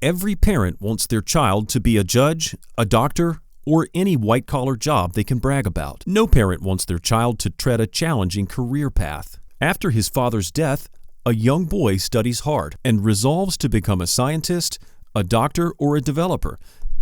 Every parent wants their child to be a judge, a doctor, or any white-collar job they can brag about. No parent wants their child to tread a challenging career path. After his father's death, a young boy studies hard and resolves to become a scientist, a doctor, or a developer,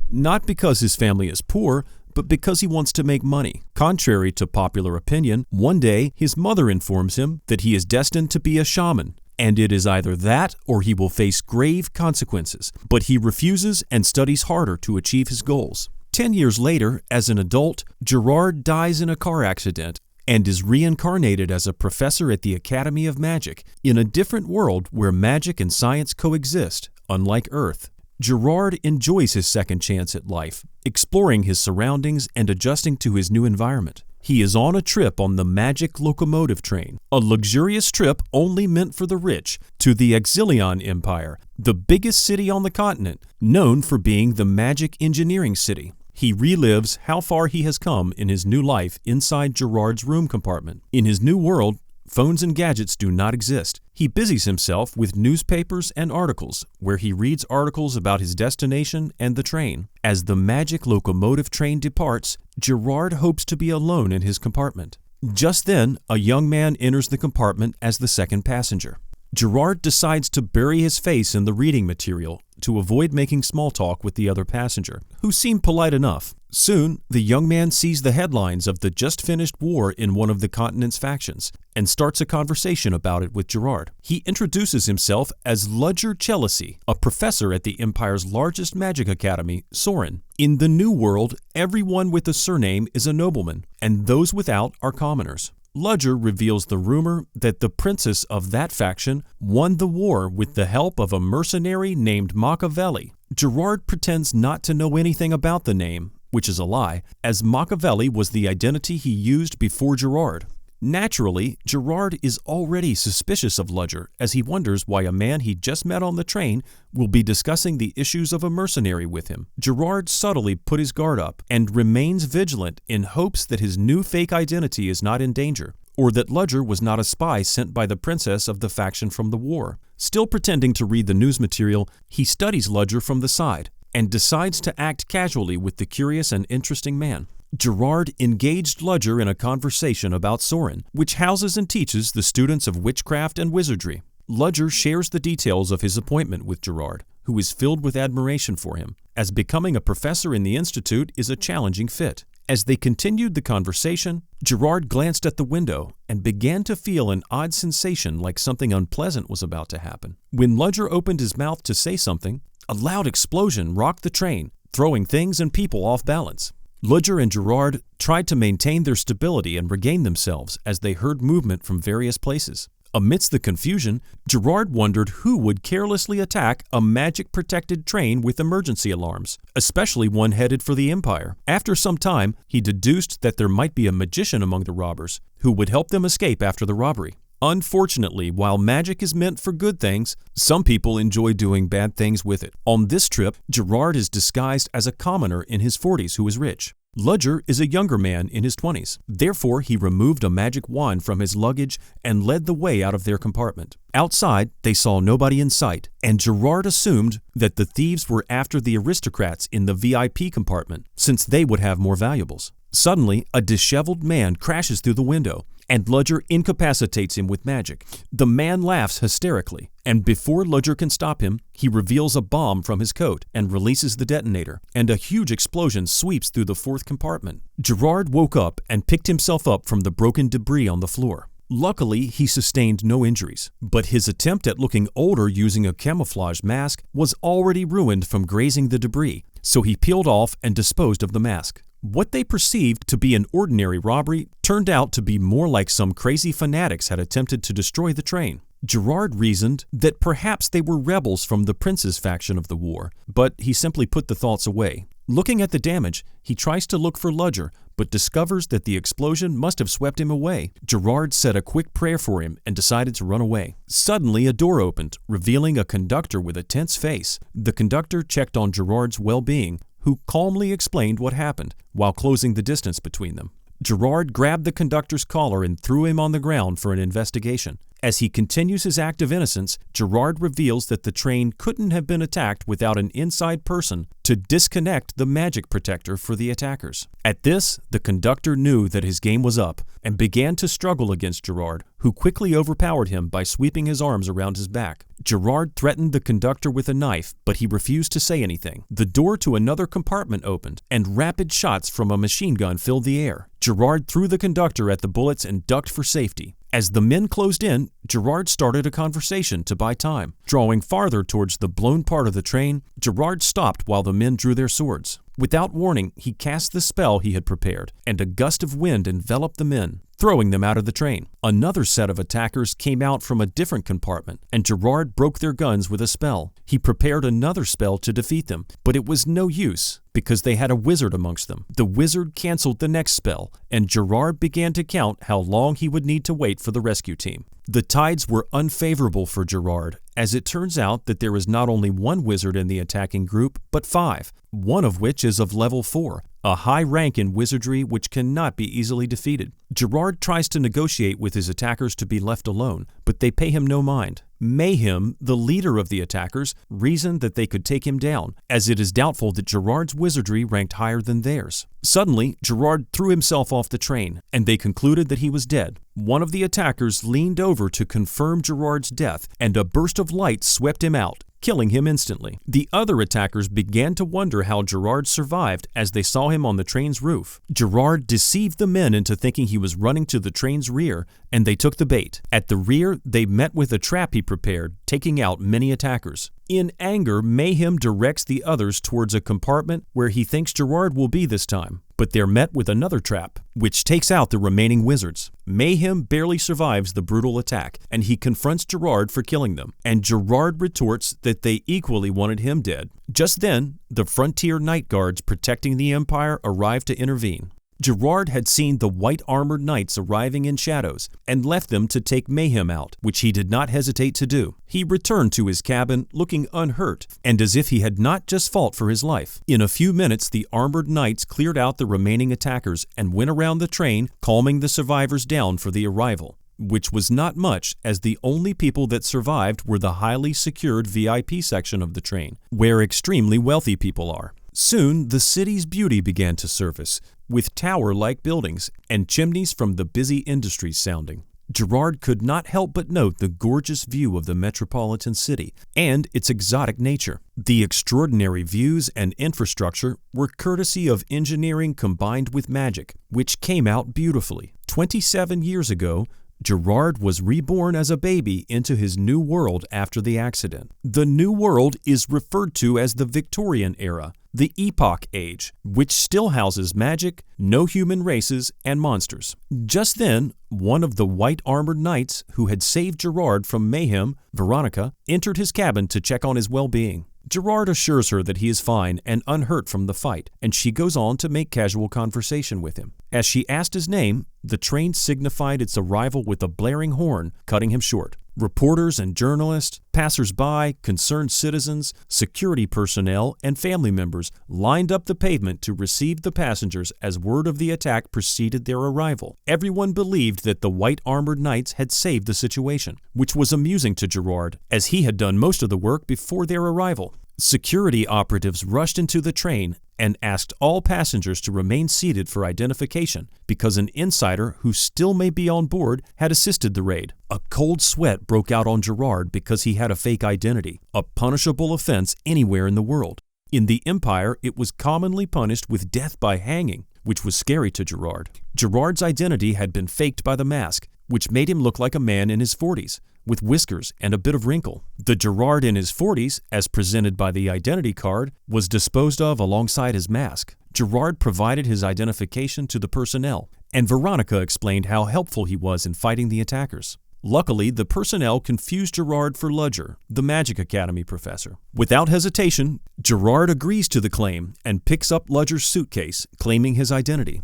not because his family is poor, but because he wants to make money. Contrary to popular opinion, one day his mother informs him that he is destined to be a shaman, and it is either that or he will face grave consequences. But he refuses and studies harder to achieve his goals. 10 years later, as an adult, Gerard dies in a car accident and is reincarnated as a professor at the Academy of Magic in a different world where magic and science coexist, unlike Earth. Gerard enjoys his second chance at life, exploring his surroundings and adjusting to his new environment. He is on a trip on the magic locomotive train, a luxurious trip only meant for the rich, to the Exilion Empire, the biggest city on the continent, known for being the magic engineering city. He relives how far he has come in his new life inside Gerard's room compartment. In his new world, phones and gadgets do not exist. He busies himself with newspapers and articles, where he reads articles about his destination and the train. As the magic locomotive train departs, Gerard hopes to be alone in his compartment. Just then, a young man enters the compartment as the second passenger. Gerard decides to bury his face in the reading material to avoid making small talk with the other passenger, who seemed polite enough. Soon, the young man sees the headlines of the just-finished war in one of the continent's factions and starts a conversation about it with Gerard. He introduces himself as Ludger Chelisi, a professor at the Empire's largest magic academy, Soren. In the New World, everyone with a surname is a nobleman, and those without are commoners. Ludger reveals the rumor that the princess of that faction won the war with the help of a mercenary named Machiavelli. Gerard pretends not to know anything about the name, which is a lie, as Machiavelli was the identity he used before Gerard. Naturally, Gerard is already suspicious of Ludger, as he wonders why a man he just met on the train will be discussing the issues of a mercenary with him. Gerard subtly put his guard up and remains vigilant in hopes that his new fake identity is not in danger, or that Ludger was not a spy sent by the princess of the faction from the war. Still pretending to read the news material, he studies Ludger from the side and decides to act casually with the curious and interesting man. Gerard engaged Ludger in a conversation about Soren, which houses and teaches the students of witchcraft and wizardry. Ludger shares the details of his appointment with Gerard, who is filled with admiration for him, as becoming a professor in the institute is a challenging fit. As they continued the conversation, Gerard glanced at the window and began to feel an odd sensation like something unpleasant was about to happen. When Ludger opened his mouth to say something, a loud explosion rocked the train, throwing things and people off balance. Ludger and Gerard tried to maintain their stability and regain themselves as they heard movement from various places. Amidst the confusion, Gerard wondered who would carelessly attack a magic-protected train with emergency alarms, especially one headed for the Empire. After some time, he deduced that there might be a magician among the robbers who would help them escape after the robbery. Unfortunately, while magic is meant for good things, some people enjoy doing bad things with it. On this trip, Gerard is disguised as a commoner in his 40s who is rich. Ludger is a younger man in his 20s. Therefore, he removed a magic wand from his luggage and led the way out of their compartment. Outside, they saw nobody in sight, and Gerard assumed that the thieves were after the aristocrats in the VIP compartment, since they would have more valuables. Suddenly, a disheveled man crashes through the window, and Ludger incapacitates him with magic. The man laughs hysterically, and before Ludger can stop him, he reveals a bomb from his coat and releases the detonator, and a huge explosion sweeps through the fourth compartment. Gerard woke up and picked himself up from the broken debris on the floor. Luckily, he sustained no injuries, but his attempt at looking older using a camouflage mask was already ruined from grazing the debris, so he peeled off and disposed of the mask. What they perceived to be an ordinary robbery turned out to be more like some crazy fanatics had attempted to destroy the train. Gerard reasoned that perhaps they were rebels from the prince's faction of the war, but he simply put the thoughts away. Looking at the damage, he tries to look for Ludger, but discovers that the explosion must have swept him away. Gerard said a quick prayer for him and decided to run away. Suddenly, a door opened, revealing a conductor with a tense face. The conductor checked on Gerard's well-being, who calmly explained what happened, while closing the distance between them. Gerard grabbed the conductor's collar and threw him on the ground for an investigation. As he continues his act of innocence, Gerard reveals that the train couldn't have been attacked without an inside person to disconnect the magic protector for the attackers. At this, the conductor knew that his game was up and began to struggle against Gerard, who quickly overpowered him by sweeping his arms around his back. Gerard threatened the conductor with a knife, but he refused to say anything. The door to another compartment opened, and rapid shots from a machine gun filled the air. Gerard threw the conductor at the bullets and ducked for safety. As the men closed in, Gerard started a conversation to buy time. Drawing farther towards the blown part of the train, Gerard stopped while the men drew their swords. Without warning, he cast the spell he had prepared, and a gust of wind enveloped the men, throwing them out of the train. Another set of attackers came out from a different compartment, and Gerard broke their guns with a spell. He prepared another spell to defeat them, but it was no use because they had a wizard amongst them. The wizard canceled the next spell, and Gerard began to count how long he would need to wait for the rescue team. The tides were unfavorable for Gerard, as it turns out that there is not only one wizard in the attacking group, but 5, one of which is of level 4, a high rank in wizardry which cannot be easily defeated. Gerard tries to negotiate with his attackers to be left alone, but they pay him no mind. Mayhem, the leader of the attackers, reasoned that they could take him down, as it is doubtful that Gerard's wizardry ranked higher than theirs. Suddenly, Gerard threw himself off the train, and they concluded that he was dead. One of the attackers leaned over to confirm Gerard's death, and a burst of light swept him out, killing him instantly. The other attackers began to wonder how Gerard survived as they saw him on the train's roof. Gerard deceived the men into thinking he was running to the train's rear, and they took the bait. At the rear, they met with a trap he prepared, taking out many attackers. In anger, Mayhem directs the others towards a compartment where he thinks Gerard will be this time, but they're met with another trap, which takes out the remaining wizards. Mayhem barely survives the brutal attack, and he confronts Gerard for killing them, and Gerard retorts that they equally wanted him dead. Just then, the frontier night guards protecting the Empire arrive to intervene. Gerard had seen the white armored knights arriving in shadows and left them to take Mayhem out, which he did not hesitate to do. He returned to his cabin looking unhurt and as if he had not just fought for his life. In a few minutes, the armored knights cleared out the remaining attackers and went around the train, calming the survivors down for the arrival, which was not much, as the only people that survived were the highly secured VIP section of the train, where extremely wealthy people are. Soon, the city's beauty began to surface, with tower-like buildings and chimneys from the busy industries sounding. Gerard could not help but note the gorgeous view of the metropolitan city and its exotic nature. The extraordinary views and infrastructure were courtesy of engineering combined with magic, which came out beautifully. 27 years ago, Gerard was reborn as a baby into his new world after the accident. The new world is referred to as the Victorian era, the Epoch Age, which still houses magic, no human races, and monsters. Just then, one of the white armored knights who had saved Gerard from Mayhem, Veronica, entered his cabin to check on his well-being. Gerard assures her that he is fine and unhurt from the fight, and she goes on to make casual conversation with him. As she asked his name, the train signified its arrival with a blaring horn, cutting him short. Reporters and journalists, passers-by, concerned citizens, security personnel, and family members lined up the pavement to receive the passengers as word of the attack preceded their arrival. Everyone believed that the white armored knights had saved the situation, which was amusing to Gerard, as he had done most of the work before their arrival. Security operatives rushed into the train and asked all passengers to remain seated for identification because an insider who still may be on board had assisted the raid. A cold sweat broke out on Gerard because he had a fake identity, a punishable offense anywhere in the world. In the Empire, it was commonly punished with death by hanging, which was scary to Gerard. Gerard's identity had been faked by the mask, which made him look like a man in his 40s, with whiskers and a bit of wrinkle. The Gerard in his 40s, as presented by the identity card, was disposed of alongside his mask. Gerard provided his identification to the personnel, and Veronica explained how helpful he was in fighting the attackers. Luckily, the personnel confused Gerard for Ludger, the Magic Academy professor. Without hesitation, Gerard agrees to the claim and picks up Ludger's suitcase, claiming his identity.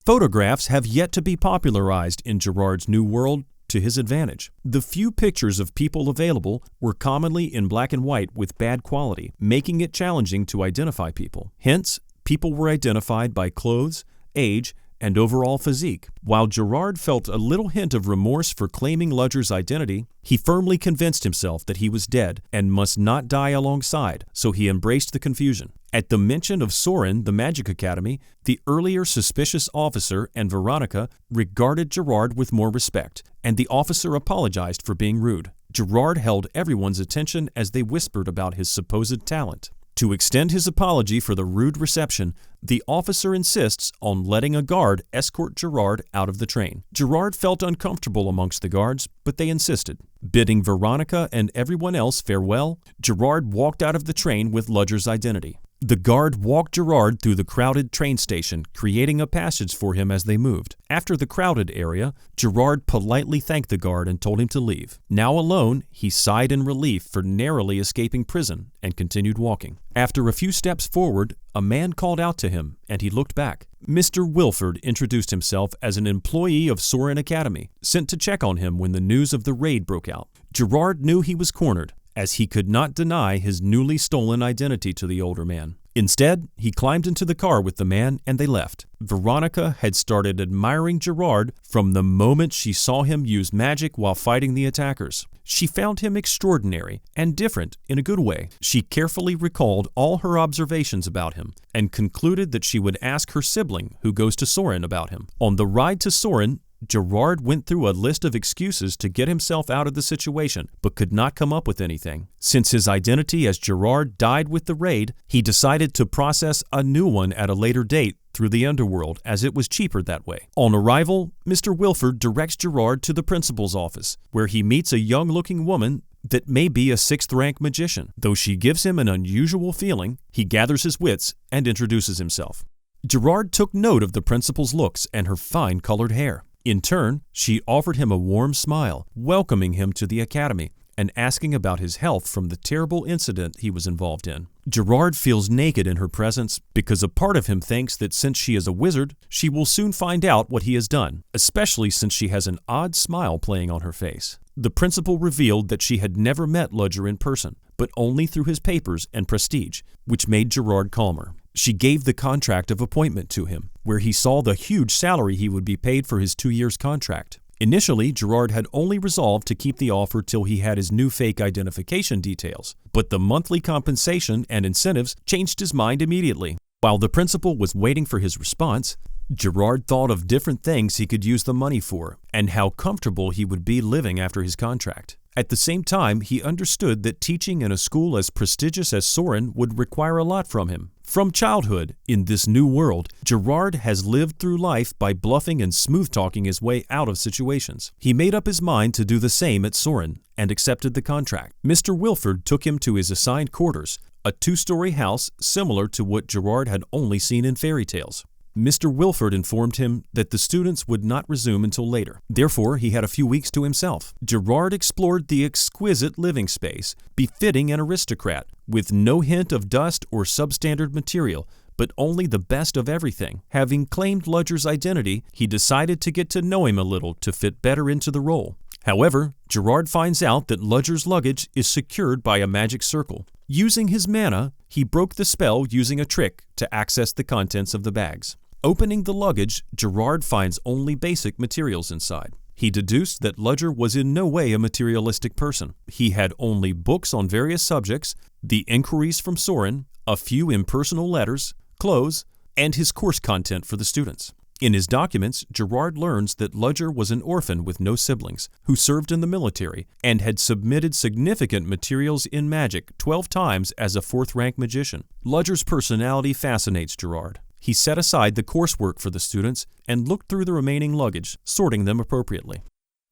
Photographs have yet to be popularized in Gerard's new world to his advantage. The few pictures of people available were commonly in black and white with bad quality, making it challenging to identify people. Hence, people were identified by clothes, age, and overall physique. While Gerard felt a little hint of remorse for claiming Ludger's identity, he firmly convinced himself that he was dead and must not die alongside, so he embraced the confusion. At the mention of Soren, the Magic Academy, the earlier suspicious officer and Veronica regarded Gerard with more respect, and the officer apologized for being rude. Gerard held everyone's attention as they whispered about his supposed talent. To extend his apology for the rude reception, the officer insists on letting a guard escort Gerard out of the train. Gerard felt uncomfortable amongst the guards, but they insisted. Bidding Veronica and everyone else farewell, Gerard walked out of the train with Ludger's identity. The guard walked Gerard through the crowded train station, creating a passage for him as they moved. After the crowded area, Gerard politely thanked the guard and told him to leave. Now alone, he sighed in relief for narrowly escaping prison and continued walking. After a few steps forward, a man called out to him, and he looked back. Mr. Wilford introduced himself as an employee of Soren Academy, sent to check on him when the news of the raid broke out. Gerard knew he was cornered, as he could not deny his newly stolen identity to the older man. Instead, he climbed into the car with the man and they left. Veronica had started admiring Gerard from the moment she saw him use magic while fighting the attackers. She found him extraordinary and different in a good way. She carefully recalled all her observations about him and concluded that she would ask her sibling, who goes to Soren, about him. On the ride to Soren, Gerard went through a list of excuses to get himself out of the situation, but could not come up with anything. Since his identity as Gerard died with the raid, he decided to process a new one at a later date through the underworld, as it was cheaper that way. On arrival, Mr. Wilford directs Gerard to the principal's office, where he meets a young-looking woman that may be a 6th-rank magician. Though she gives him an unusual feeling, he gathers his wits and introduces himself. Gerard took note of the principal's looks and her fine-colored hair. In turn, she offered him a warm smile, welcoming him to the academy and asking about his health from the terrible incident he was involved in. Gerard feels naked in her presence because a part of him thinks that since she is a wizard, she will soon find out what he has done, especially since she has an odd smile playing on her face. The principal revealed that she had never met Ludger in person, but only through his papers and prestige, which made Gerard calmer. She gave the contract of appointment to him, where he saw the huge salary he would be paid for his 2 years contract. Initially, Gerard had only resolved to keep the offer till he had his new fake identification details, but the monthly compensation and incentives changed his mind immediately. While the principal was waiting for his response, Gerard thought of different things he could use the money for and how comfortable he would be living after his contract. At the same time, he understood that teaching in a school as prestigious as Soren would require a lot from him. From childhood, in this new world, Gerard has lived through life by bluffing and smooth-talking his way out of situations. He made up his mind to do the same at Soren and accepted the contract. Mr. Wilford took him to his assigned quarters, a 2-story house similar to what Gerard had only seen in fairy tales. Mr. Wilford informed him that the students would not resume until later. Therefore, he had a few weeks to himself. Gerard explored the exquisite living space, befitting an aristocrat, with no hint of dust or substandard material, but only the best of everything. Having claimed Ludger's identity, he decided to get to know him a little to fit better into the role. However, Gerard finds out that Ludger's luggage is secured by a magic circle. Using his mana, he broke the spell using a trick to access the contents of the bags. Opening the luggage, Gerard finds only basic materials inside. He deduced that Ludger was in no way a materialistic person. He had only books on various subjects, the inquiries from Soren, a few impersonal letters, clothes, and his course content for the students. In his documents, Gerard learns that Ludger was an orphan with no siblings, who served in the military, and had submitted significant materials in magic 12 times as a 4th-rank magician. Ludger's personality fascinates Gerard. He set aside the coursework for the students and looked through the remaining luggage, sorting them appropriately.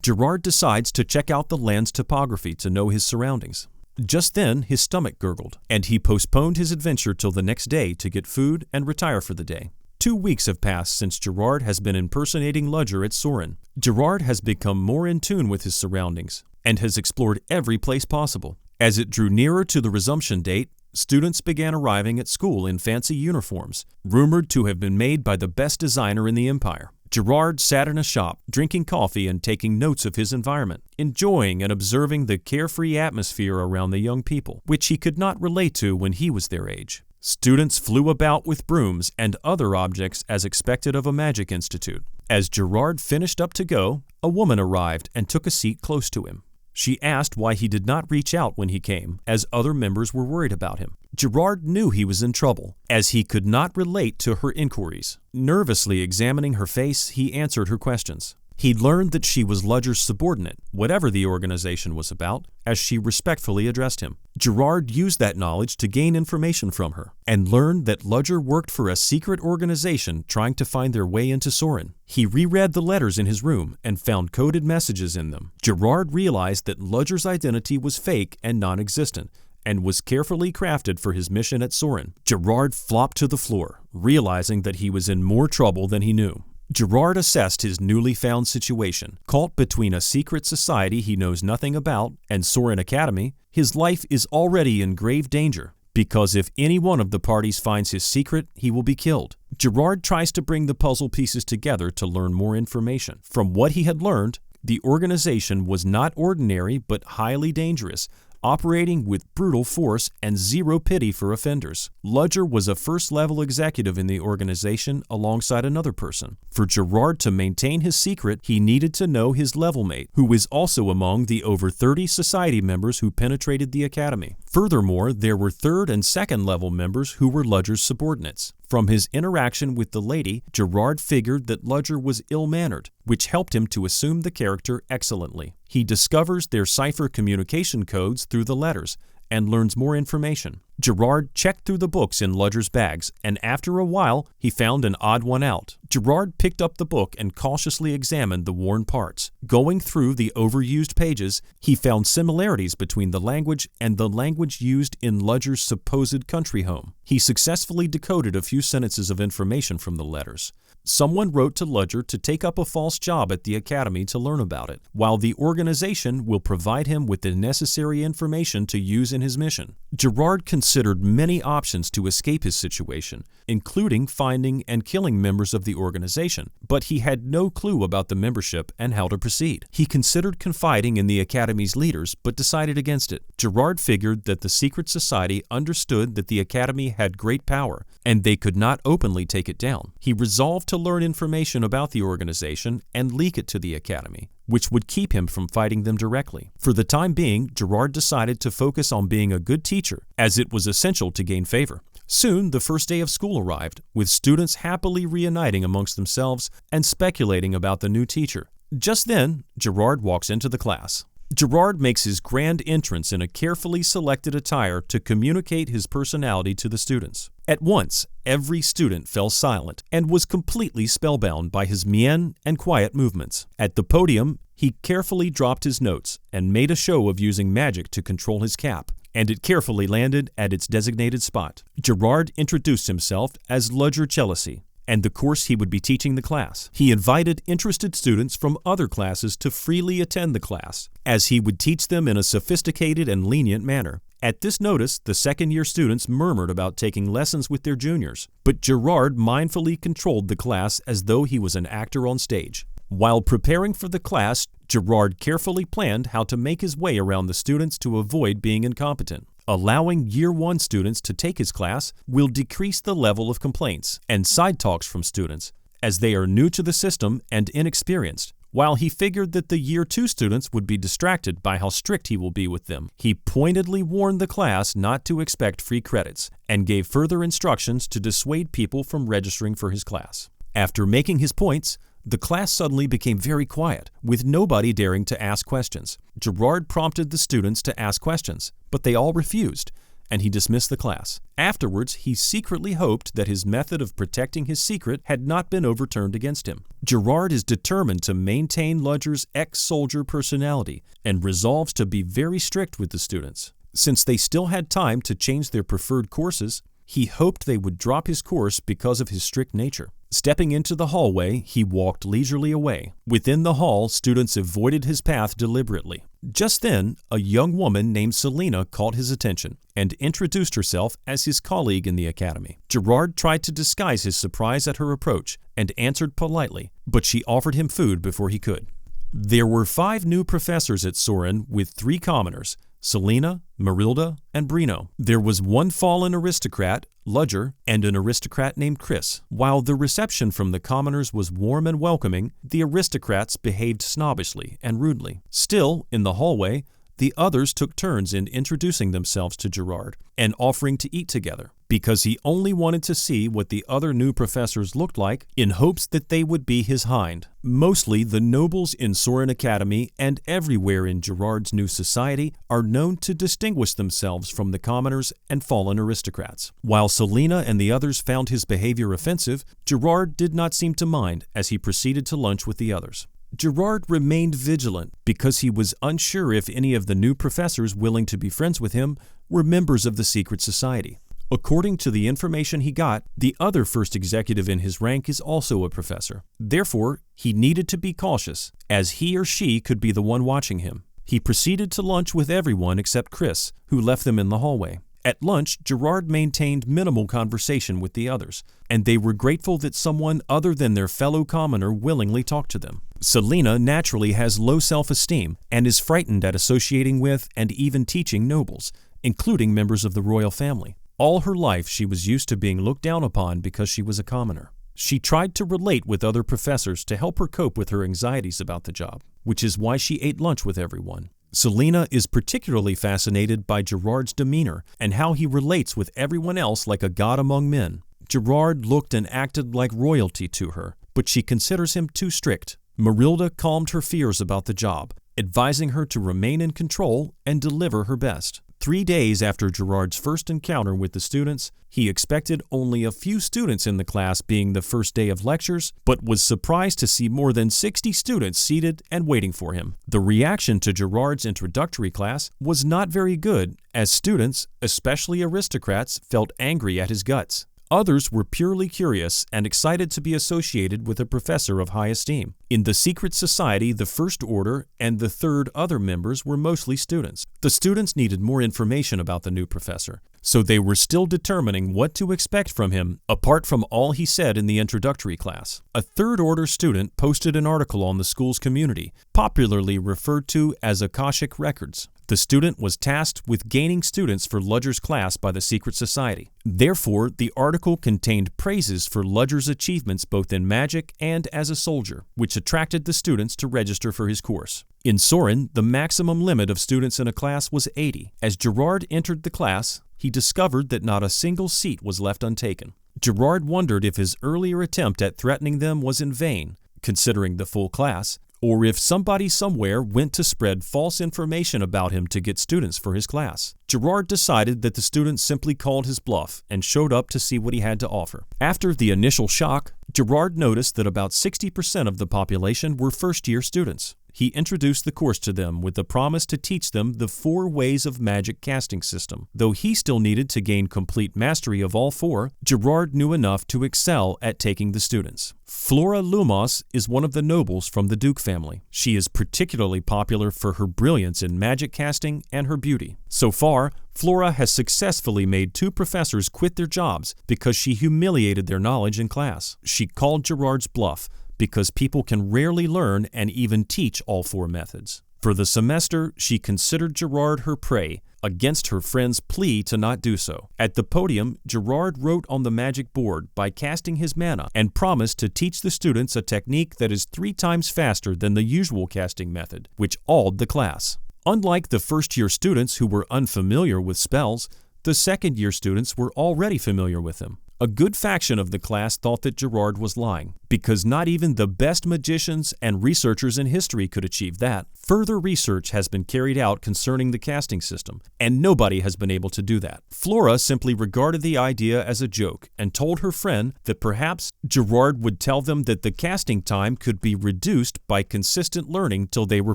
Gerard decides to check out the land's topography to know his surroundings. Just then, his stomach gurgled, and he postponed his adventure till the next day to get food and retire for the day. 2 weeks have passed since Gerard has been impersonating Ludger at Soren. Gerard has become more in tune with his surroundings and has explored every place possible. As it drew nearer to the resumption date, students began arriving at school in fancy uniforms, rumored to have been made by the best designer in the empire. Gerard sat in a shop, drinking coffee and taking notes of his environment, enjoying and observing the carefree atmosphere around the young people, which he could not relate to when he was their age. Students flew about with brooms and other objects as expected of a magic institute. As Gerard finished up to go, a woman arrived and took a seat close to him. She asked why he did not reach out when he came, as other members were worried about him. Gerard knew he was in trouble, as he could not relate to her inquiries. Nervously examining her face, he answered her questions. He learned that she was Ludger's subordinate, whatever the organization was about, as she respectfully addressed him. Gerard used that knowledge to gain information from her, and learned that Ludger worked for a secret organization trying to find their way into Soren. He reread the letters in his room and found coded messages in them. Gerard realized that Ludger's identity was fake and non-existent, and was carefully crafted for his mission at Soren. Gerard flopped to the floor, realizing that he was in more trouble than he knew. Gerard assessed his newly found situation. Caught between a secret society he knows nothing about and Soren Academy, his life is already in grave danger, because if any one of the parties finds his secret, he will be killed. Gerard tries to bring the puzzle pieces together to learn more information. From what he had learned, the organization was not ordinary but highly dangerous, operating with brutal force and zero pity for offenders. Ludger was a first-level executive in the organization alongside another person. For Gerard to maintain his secret, he needed to know his level mate, who was also among the over 30 society members who penetrated the academy. Furthermore, there were third and second level members who were Ludger's subordinates. From his interaction with the lady, Gerard figured that Ludger was ill-mannered, which helped him to assume the character excellently. He discovers their cipher communication codes through the letters and learns more information. Gerard checked through the books in Ludger's bags, and after a while, he found an odd one out. Gerard picked up the book and cautiously examined the worn parts. Going through the overused pages, he found similarities between the language and the language used in Ludger's supposed country home. He successfully decoded a few sentences of information from the letters. Someone wrote to Ludger to take up a false job at the academy to learn about it, while the organization will provide him with the necessary information to use in his mission. Gerard considered many options to escape his situation, including finding and killing members of the organization, but he had no clue about the membership and how to proceed. He considered confiding in the academy's leaders, but decided against it. Gerard figured that the secret society understood that the academy had great power, and they could not openly take it down. He resolved to learn information about the organization and leak it to the academy, which would keep him from fighting them directly. For the time being, Gerard decided to focus on being a good teacher, as it was essential to gain favor. Soon, the first day of school arrived, with students happily reuniting amongst themselves and speculating about the new teacher. Just then, Gerard walks into the class. Gerard makes his grand entrance in a carefully selected attire to communicate his personality to the students. At once, every student fell silent and was completely spellbound by his mien and quiet movements. At the podium, he carefully dropped his notes and made a show of using magic to control his cap, and it carefully landed at its designated spot. Gerard introduced himself as Ludger Jealousy and the course he would be teaching the class. He invited interested students from other classes to freely attend the class, as he would teach them in a sophisticated and lenient manner. At this notice, the second-year students murmured about taking lessons with their juniors, but Gerard mindfully controlled the class as though he was an actor on stage. While preparing for the class, Gerard carefully planned how to make his way around the students to avoid being incompetent. Allowing Year 1 students to take his class will decrease the level of complaints and side talks from students, as they are new to the system and inexperienced. While he figured that the Year 2 students would be distracted by how strict he will be with them, he pointedly warned the class not to expect free credits and gave further instructions to dissuade people from registering for his class. After making his points, the class suddenly became very quiet, with nobody daring to ask questions. Gerard prompted the students to ask questions, but they all refused, and he dismissed the class. Afterwards, he secretly hoped that his method of protecting his secret had not been overturned against him. Gerard is determined to maintain Ludger's ex-soldier personality and resolves to be very strict with the students. Since they still had time to change their preferred courses, he hoped they would drop his course because of his strict nature. Stepping into the hallway, he walked leisurely away. Within the hall, students avoided his path deliberately. Just then, a young woman named Selena caught his attention and introduced herself as his colleague in the academy. Gerard tried to disguise his surprise at her approach and answered politely, but she offered him food before he could. There were 5 new professors at Soren with 3 commoners, Selena, Marilda, and Brino. There was one fallen aristocrat, Ludger, and an aristocrat named Chris. While the reception from the commoners was warm and welcoming, the aristocrats behaved snobbishly and rudely. Still, in the hallway, the others took turns in introducing themselves to Gerard and offering to eat together, because he only wanted to see what the other new professors looked like in hopes that they would be his hind. Mostly, the nobles in Sorin Academy and everywhere in Gerard's new society are known to distinguish themselves from the commoners and fallen aristocrats. While Selena and the others found his behavior offensive, Gerard did not seem to mind as he proceeded to lunch with the others. Gerard remained vigilant because he was unsure if any of the new professors willing to be friends with him were members of the secret society. According to the information he got, the other first executive in his rank is also a professor. Therefore, he needed to be cautious, as he or she could be the one watching him. He proceeded to lunch with everyone except Chris, who left them in the hallway. At lunch, Gerard maintained minimal conversation with the others, and they were grateful that someone other than their fellow commoner willingly talked to them. Selena naturally has low self-esteem and is frightened at associating with and even teaching nobles, including members of the royal family. All her life, she was used to being looked down upon because she was a commoner. She tried to relate with other professors to help her cope with her anxieties about the job, which is why she ate lunch with everyone. Selena is particularly fascinated by Gerard's demeanor and how he relates with everyone else like a god among men. Gerard looked and acted like royalty to her, but she considers him too strict. Marilda calmed her fears about the job, advising her to remain in control and deliver her best. 3 days after Gerard's first encounter with the students, he expected only a few students in the class being the first day of lectures, but was surprised to see more than 60 students seated and waiting for him. The reaction to Gerard's introductory class was not very good, as students, especially aristocrats, felt angry at his guts. Others were purely curious and excited to be associated with a professor of high esteem. In the secret society, the First Order and the Third other members were mostly students. The students needed more information about the new professor, so they were still determining what to expect from him, apart from all he said in the introductory class. A Third Order student posted an article on the school's community, popularly referred to as Akashic Records. The student was tasked with gaining students for Ludger's class by the secret society. Therefore, the article contained praises for Ludger's achievements both in magic and as a soldier, which attracted the students to register for his course. In Sorin, the maximum limit of students in a class was 80. As Gerard entered the class, he discovered that not a single seat was left untaken. Gerard wondered if his earlier attempt at threatening them was in vain, considering the full class, or if somebody somewhere went to spread false information about him to get students for his class. Gerard decided that the students simply called his bluff and showed up to see what he had to offer. After the initial shock, Gerard noticed that about 60% of the population were first-year students. He introduced the course to them with the promise to teach them the 4 ways of magic casting system. Though he still needed to gain complete mastery of all 4, Gerard knew enough to excel at taking the students. Flora Lumos is one of the nobles from the Duke family. She is particularly popular for her brilliance in magic casting and her beauty. So far, Flora has successfully made 2 professors quit their jobs because she humiliated their knowledge in class. She called Gerard's bluff, because people can rarely learn and even teach all 4 methods. For the semester, she considered Gerard her prey, against her friend's plea to not do so. At the podium, Gerard wrote on the magic board by casting his mana and promised to teach the students a technique that is 3 times faster than the usual casting method, which awed the class. Unlike the first-year students who were unfamiliar with spells, the second-year students were already familiar with them. A good faction of the class thought that Gerard was lying, because not even the best magicians and researchers in history could achieve that. Further research has been carried out concerning the casting system, and nobody has been able to do that. Flora simply regarded the idea as a joke and told her friend that perhaps Gerard would tell them that the casting time could be reduced by consistent learning till they were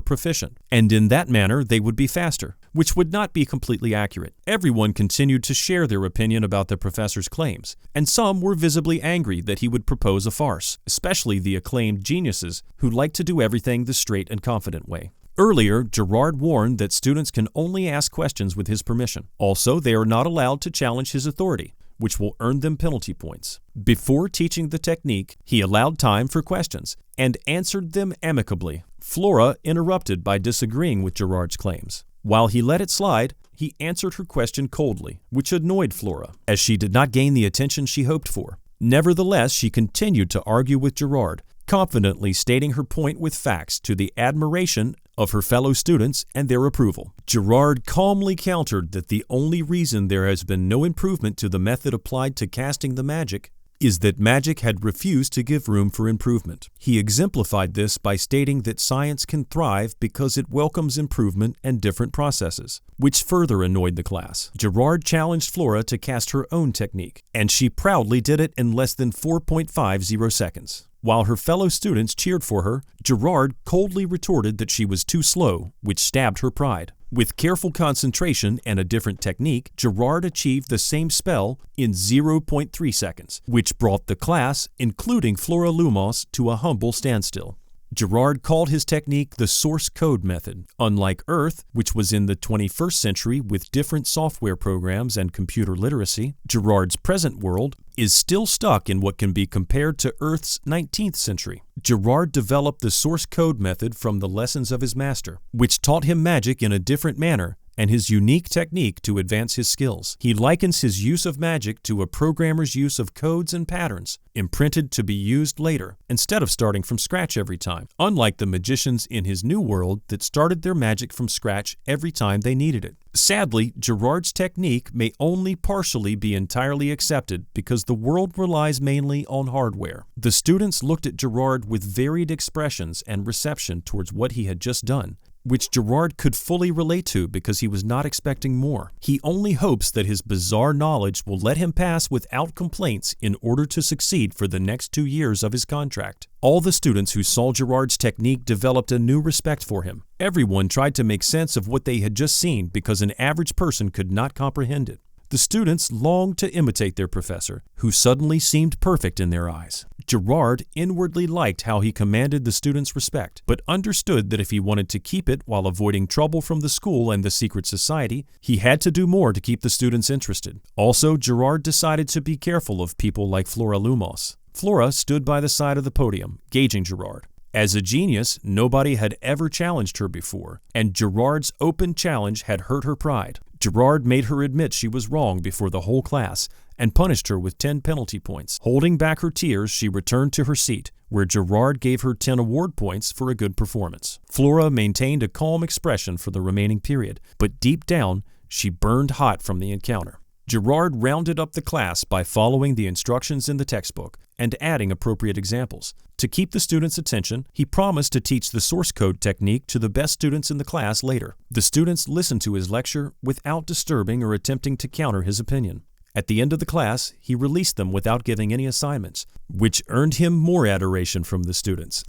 proficient, and in that manner they would be faster, which would not be completely accurate. Everyone continued to share their opinion about the professor's claims, and some were visibly angry that he would propose a farce, especially the acclaimed geniuses who like to do everything the straight and confident way. Earlier, Gerard warned that students can only ask questions with his permission. Also, they are not allowed to challenge his authority, which will earn them penalty points. Before teaching the technique, he allowed time for questions and answered them amicably. Flora interrupted by disagreeing with Gerard's claims. While he let it slide, he answered her question coldly, which annoyed Flora, as she did not gain the attention she hoped for. Nevertheless, she continued to argue with Gerard, confidently stating her point with facts to the admiration of her fellow students and their approval. Gerard calmly countered that the only reason there has been no improvement to the method applied to casting the magic is that magic had refused to give room for improvement. He exemplified this by stating that science can thrive because it welcomes improvement and different processes, which further annoyed the class. Gerard challenged Flora to cast her own technique, and she proudly did it in less than 4.50 seconds. While her fellow students cheered for her, Gerard coldly retorted that she was too slow, which stabbed her pride. With careful concentration and a different technique, Gerard achieved the same spell in 0.3 seconds, which brought the class, including Flora Lumos, to a humble standstill. Gerard called his technique the source code method. Unlike Earth, which was in the 21st century with different software programs and computer literacy, Gerard's present world is still stuck in what can be compared to Earth's 19th century. Gerard developed the source code method from the lessons of his master, which taught him magic in a different manner and his unique technique to advance his skills. He likens his use of magic to a programmer's use of codes and patterns, imprinted to be used later, instead of starting from scratch every time, unlike the magicians in his new world that started their magic from scratch every time they needed it. Sadly, Gerard's technique may only partially be entirely accepted because the world relies mainly on hardware. The students looked at Gerard with varied expressions and reception towards what he had just done, which Gerard could fully relate to because he was not expecting more. He only hopes that his bizarre knowledge will let him pass without complaints in order to succeed for the next 2 years of his contract. All the students who saw Gerard's technique developed a new respect for him. Everyone tried to make sense of what they had just seen because an average person could not comprehend it. The students longed to imitate their professor, who suddenly seemed perfect in their eyes. Gerard inwardly liked how he commanded the students' respect, but understood that if he wanted to keep it while avoiding trouble from the school and the secret society, he had to do more to keep the students interested. Also, Gerard decided to be careful of people like Flora Lumos. Flora stood by the side of the podium, gauging Gerard. As a genius, nobody had ever challenged her before, and Gerard's open challenge had hurt her pride. Gerard made her admit she was wrong before the whole class and punished her with 10 penalty points. Holding back her tears, she returned to her seat, where Gerard gave her 10 award points for a good performance. Flora maintained a calm expression for the remaining period, but deep down, she burned hot from the encounter. Gerard rounded up the class by following the instructions in the textbook and adding appropriate examples. To keep the students' attention, he promised to teach the source code technique to the best students in the class later. The students listened to his lecture without disturbing or attempting to counter his opinion. At the end of the class, he released them without giving any assignments, which earned him more adoration from the students.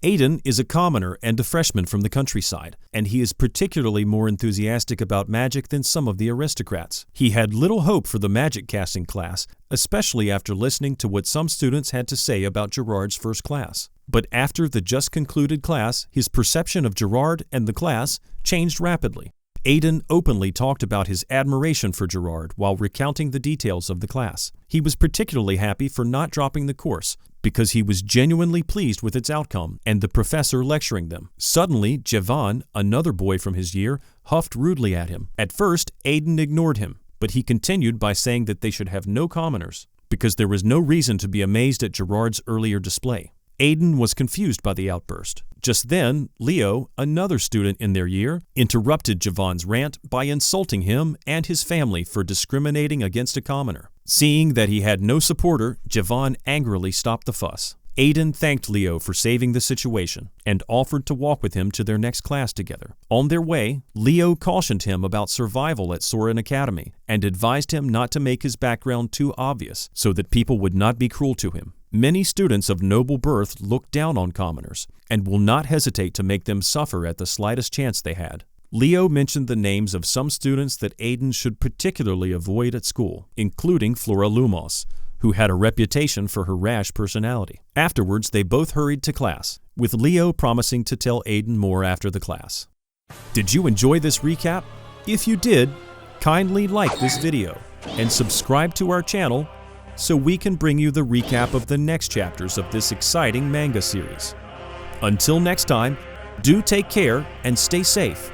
Aiden is a commoner and a freshman from the countryside, and he is particularly more enthusiastic about magic than some of the aristocrats. He had little hope for the magic casting class, especially after listening to what some students had to say about Gerard's first class. But after the just concluded class, his perception of Gerard and the class changed rapidly. Aiden openly talked about his admiration for Gerard while recounting the details of the class. He was particularly happy for not dropping the course, because he was genuinely pleased with its outcome and the professor lecturing them. Suddenly, Javan, another boy from his year, huffed rudely at him. At first, Aiden ignored him, but he continued by saying that they should have no commoners, because there was no reason to be amazed at Gerard's earlier display. Aiden was confused by the outburst. Just then, Leo, another student in their year, interrupted Javan's rant by insulting him and his family for discriminating against a commoner. Seeing that he had no supporter, Javan angrily stopped the fuss. Aiden thanked Leo for saving the situation and offered to walk with him to their next class together. On their way, Leo cautioned him about survival at Soren Academy and advised him not to make his background too obvious so that people would not be cruel to him. Many students of noble birth look down on commoners and will not hesitate to make them suffer at the slightest chance they had. Leo mentioned the names of some students that Aiden should particularly avoid at school, including Flora Lumos, who had a reputation for her rash personality. Afterwards, they both hurried to class, with Leo promising to tell Aiden more after the class. Did you enjoy this recap? If you did, kindly like this video and subscribe to our channel so we can bring you the recap of the next chapters of this exciting manga series. Until next time, do take care and stay safe.